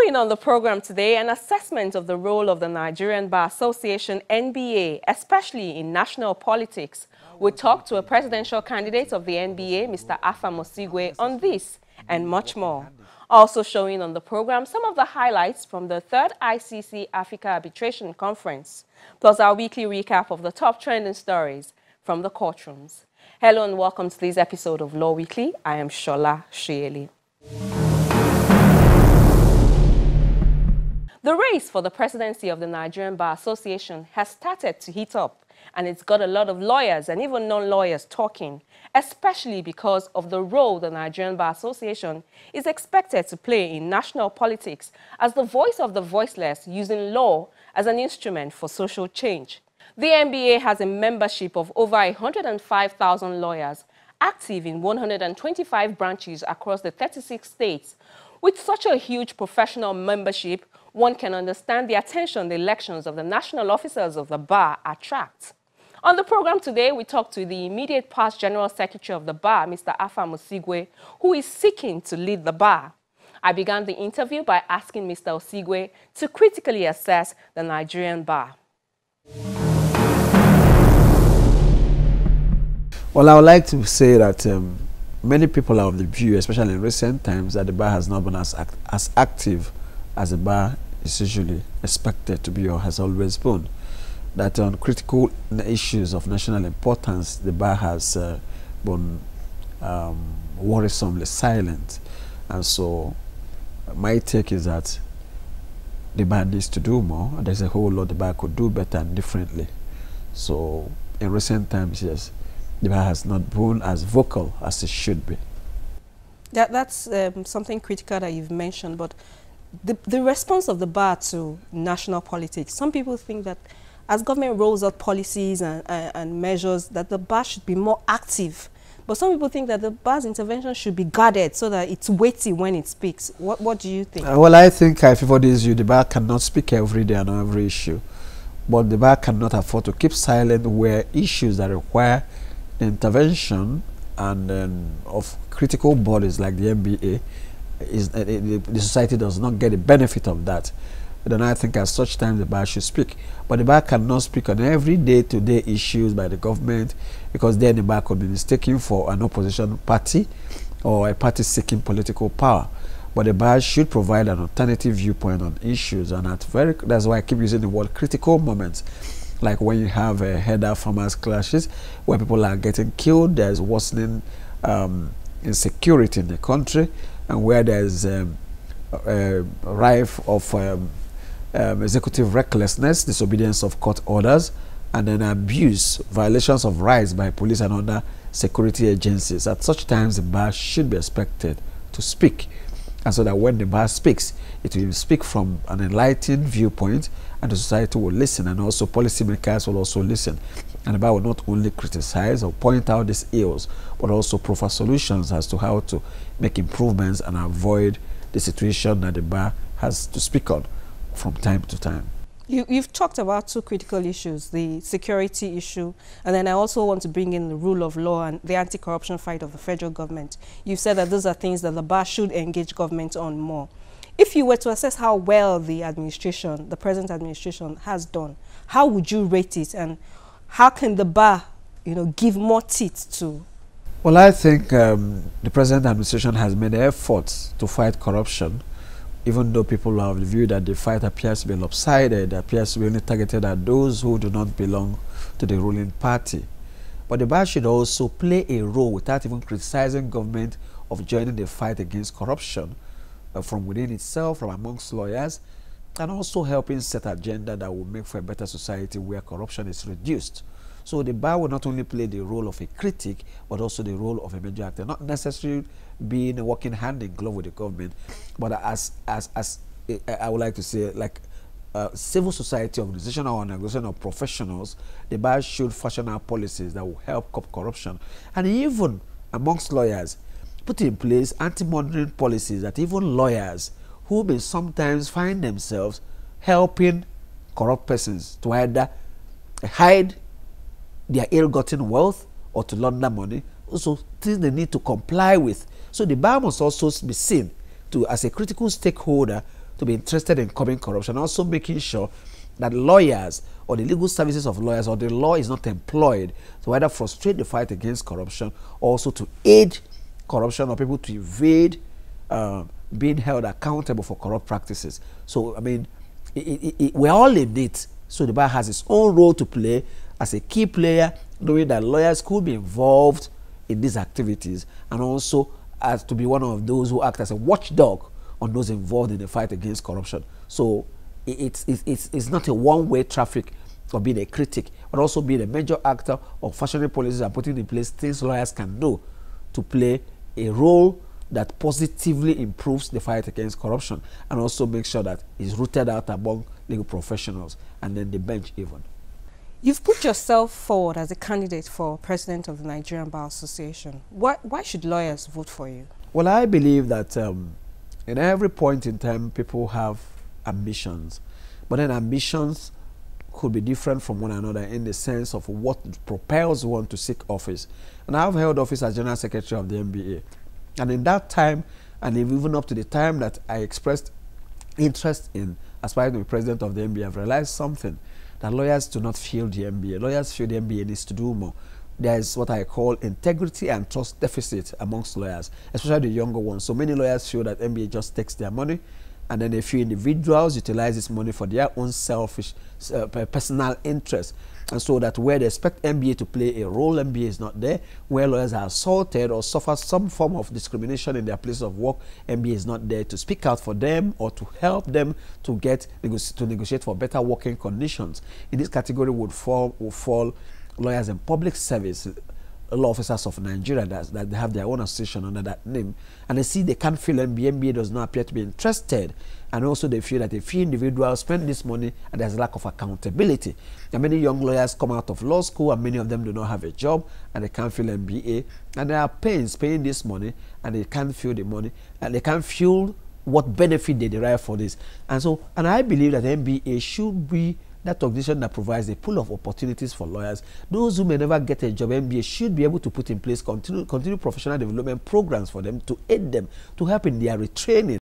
Showing on the program today, an assessment of the role of the Nigerian Bar Association (NBA), especially in national politics. We talked to a presidential candidate of the NBA, Mr. Afam Osigwe, on this and much more. Also showing on the program some of the highlights from the 3rd ICC Africa Arbitration Conference, plus our weekly recap of the top trending stories from the courtrooms. Hello and welcome to this episode of Law Weekly. I am Shola Shieli. The race for the presidency of the Nigerian Bar Association has started to heat up, and it's got a lot of lawyers and even non-lawyers talking, especially because of the role the Nigerian Bar Association is expected to play in national politics as the voice of the voiceless, using law as an instrument for social change. The NBA has a membership of over 105,000 lawyers, active in 125 branches across the 36 states. With such a huge professional membership, one can understand the attention the elections of the national officers of the bar attract. On the program today, we talk to the immediate past General Secretary of the bar, Mr. Afam Osigwe, who is seeking to lead the bar. I began the interview by asking Mr. Osigwe to critically assess the Nigerian bar. Well, I would like to say that many people are of the view, especially in recent times, that the bar has not been as active as the bar is usually expected to be or has always been. That on critical issues of national importance, the bar has been worrisomely silent. And so my take is that the bar needs to do more. There's a whole lot the bar could do better and differently. So in recent times, yes, the bar has not been as vocal as it should be. That's something critical that you've mentioned, but the response of the bar to national politics, some people think that as government rolls out policies and measures, that the bar should be more active. But some people think that the bar's intervention should be guarded so that it's weighty when it speaks. What do you think? Well, I think I favor this view. The bar cannot speak every day on every issue. But the bar cannot afford to keep silent where issues that require the intervention and of critical bodies like the NBA, the society does not get the benefit of that. Then I think at such times the bar should speak. But the bar cannot speak on every day-to-day issues by the government, because then the bar could be mistaken for an opposition party or a party seeking political power. But the bar should provide an alternative viewpoint on issues, and that's why I keep using the word critical moments. Like when you have header farmers clashes where people are getting killed, there's worsening insecurity in the country, and where there's rife of executive recklessness, disobedience of court orders, and then abuse, violations of rights by police and other security agencies. At such times, the bar should be expected to speak. And so that when the bar speaks, it will speak from an enlightened viewpoint, and the society will listen, and also policymakers will also listen. And the bar will not only criticize or point out these ills, but also proffer solutions as to how to make improvements and avoid the situation that the bar has to speak on from time to time. You've talked about two critical issues, the security issue, and then I also want to bring in the rule of law and the anti-corruption fight of the federal government. You've said that those are things that the bar should engage government on more. If you were to assess how well the administration, the present administration, has done, how would you rate it, and how can the bar, give more teeth to? Well, I think the present administration has made efforts to fight corruption, even though people are of the view that the fight appears to be lopsided, appears to be only targeted at those who do not belong to the ruling party. But the bar should also play a role, without even criticizing government, of joining the fight against corruption from within itself, from amongst lawyers, and also helping set an agenda that will make for a better society where corruption is reduced. So the bar will not only play the role of a critic, but also the role of a major actor, not necessarily being working hand in glove with the government, but as I would like to say, like civil society organization or an organization of professionals, the bar should fashion out policies that will help curb corruption, and even amongst lawyers, put in place anti-monitoring policies that even lawyers who may sometimes find themselves helping corrupt persons to either hide their ill-gotten wealth or to launder money, also things they need to comply with. So the bar must also be seen to as a critical stakeholder to be interested in curbing corruption, also making sure that lawyers or the legal services of lawyers or the law is not employed to either frustrate the fight against corruption, or also to aid corruption or people to evade being held accountable for corrupt practices. So, I mean, we're all in it. So the bar has its own role to play as a key player, knowing that lawyers could be involved in these activities, and also as to be one of those who act as a watchdog on those involved in the fight against corruption. So it's not a one-way traffic of being a critic, but also being a major actor of fashioning policies and putting in place things lawyers can do to play a role that positively improves the fight against corruption, and also make sure that it's rooted out among legal professionals and then the bench even. You've put yourself forward as a candidate for president of the Nigerian Bar Association. Why should lawyers vote for you? Well, I believe that in every point in time, people have ambitions, but then ambitions could be different from one another in the sense of what propels one to seek office. And I've held office as General Secretary of the NBA. And in that time, and even up to the time that I expressed interest in aspiring to be president of the NBA, I've realized something, that lawyers do not feel the NBA. Lawyers feel the NBA needs to do more. There is what I call integrity and trust deficit amongst lawyers, especially the younger ones. So many lawyers feel that NBA just takes their money, and then a few individuals utilize this money for their own selfish personal interest. And so that where they expect NBA to play a role, NBA is not there. Where lawyers are assaulted or suffer some form of discrimination in their place of work, NBA is not there to speak out for them or to help them to negotiate for better working conditions. In this category would fall lawyers in public service, law officers of Nigeria that they have their own association under that name, and they see they can't feel NBA does not appear to be interested, and also they feel that a few individuals spend this money and there's a lack of accountability. And many young lawyers come out of law school and many of them do not have a job and they can't feel MBA, and they are paying this money and they can't feel the money and they can't feel what benefit they derive for this. And I believe that MBA should be that organization that provides a pool of opportunities for lawyers. Those who may never get a job, MBA should be able to put in place continue professional development programs for them to aid them, to help in their retraining.